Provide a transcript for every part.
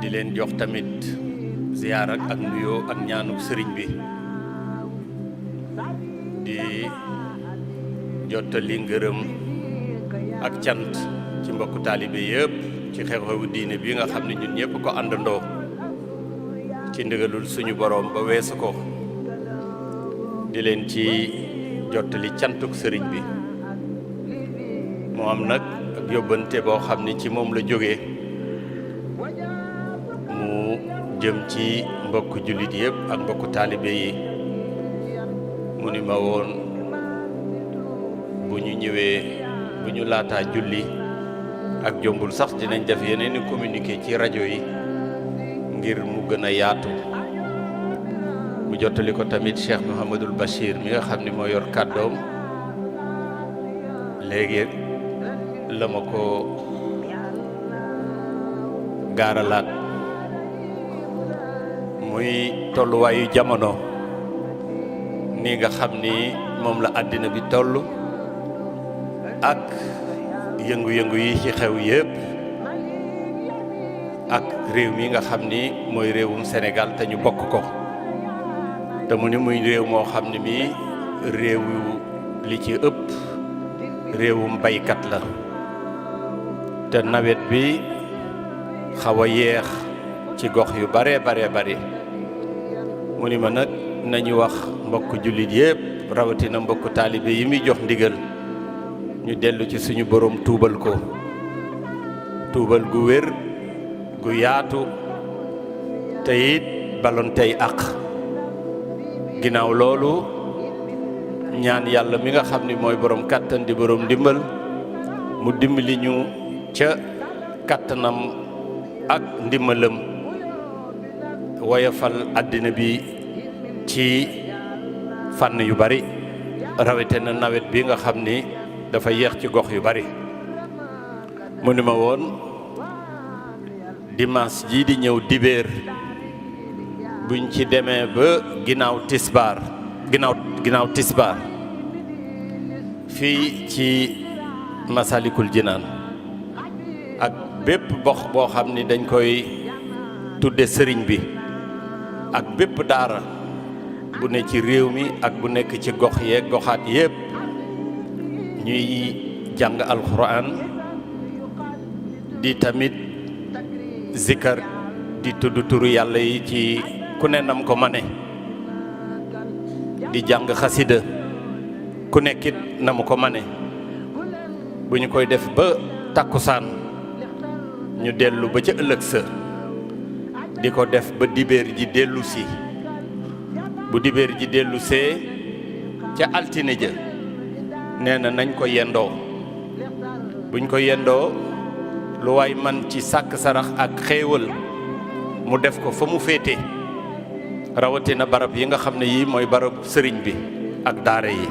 di leen jox tamit ziyaar ak nuyoo ak ñaanu sëriñ bi di jottali ngërëm ak cant ci mbokku taalibe yëpp ci xew-xewu diine bi nga xam ne ñun ñëpp ko àndandoo ci ndigalul suñu boroom ba weesu ko di leen ci jottali cantuk sëriñ bi moo am nag ak yóbbante boo xam ne ci moom la jógee mu jëm ci mbokku jullit yëpp ak mbokku taalibe yi mu ni ma woon bu ñu ñëwee bu ñu laataa julli ak jombul sax dinañ def yeneen i communiqué ci rajo yi ngir mu gën a yaatu mu jottali ko tamit Cheikh Mouhamadul Bachir mi nga xam ni moo yor kàddoom léegi la ma ko gaaralaat muy tolluwaayu jamono ni nga xam ni moom la àddina bi toll ak yëngu-yëngu yi ci xew yépp ak réew mi nga xam ni mooy réewum Sénégal te ñu bokk ko te mu ni muy réew moo xam ne mi réewu li ci ëpp réewum baykat la te nawet bi xaw a yeex ci gox yu bare bari mu ni ma nag nañu wax mbokk jullit yépp rawatina mbokk taalibe yi muy jox ndigal ñu dellu ci suñu boroom tuubal ko tuubal gu wér gu yaatu te it balon tey àq ginnaaw loolu ñaan yàlla mi nga xam ni mooy boroom kàttan di boroom ndimbal mu dimbali ñu ca kàttanam ak ndimbalam woyofal àddina bi ci fànn yu bari rawatina nawet bi nga xam ni dafa yeex ci gox yu bari mu ni ma woon dimanche jii di ñëw dibéer buñ ci demee ba ginnaaw tisbaar fii ci Masalikul Jinaan ak bépp gox boo xam ni dañ koy tudde sëriñ bi ak bépp daara bu ne ci réew mi ak bu nekk ci gox yeeg goxaat yépp ñuy jàng alxuraan di tamit zikar di tudd turu yàlla yi ci ku ne nam ko mane di jàng xasida ku nekkit na mu ko mane bu ñu koy def ba takkusaan ñu dellu ba ca ëllëg sa di ko def ba dibéer ji dellu si bu dibéer ji dellu see ca altine ja nee na nañ ko yendoo buñ ko yendoo lu waay man ci sàkk sarax ak xéewal mu def ko fa mu féete rawatina barab yi nga xam ne yii mooy barab sëriñ bi ak daara yi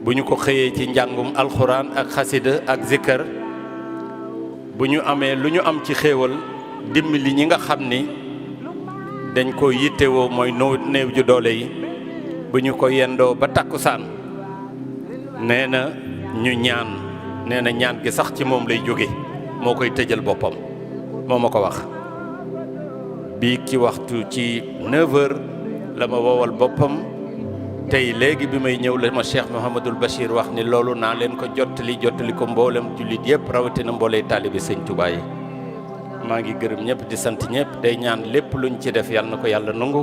bu ñu ko xëyee ci njàngum alxuraan ak xasida ak zikkar bu ñu amee lu ñu am ci xéewal dimbali ñi nga xam ni dañ ko yittewoo mooy néew ju doole yi bu ñu ko yendoo ba takkusaan nee na ñu ñaan nee na ñaan gi sax ci moom lay jóge moo koy tëjal boppam moo ma ko wax bii ci waxtu ci 9h la ma wowal boppam tey léegi bi may ñëw la ma Cheikh Mouhamadul Bachir wax ni loolu naa leen ko jottali ko mboolem jullit yëpp rawatina mboolee taalibi sëñ Tuubaa yi maa ngi gërëm ñëpp di sant ñëpp day ñaan lépp luñ ci def yàlla na ko yàlla nangu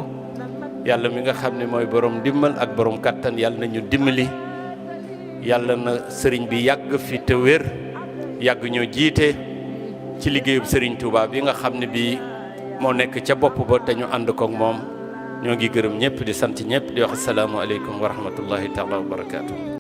yàlla mi nga xam ne mooy borom dimbal ak borom kàttan yàlla na ñu dimbali yàlla na sëriñ bi yàgg fi te wér yàgg ñoo jiite ci liggéeyub sëriñ Touba bi nga xam ne bii moo nekk ca bopp ba te ñu ànd koog moom ñoo ngi gërëm ñëpp di sant ñëpp di wax asalaamaaleykum wa rahmatullahi taala wa barakaatu.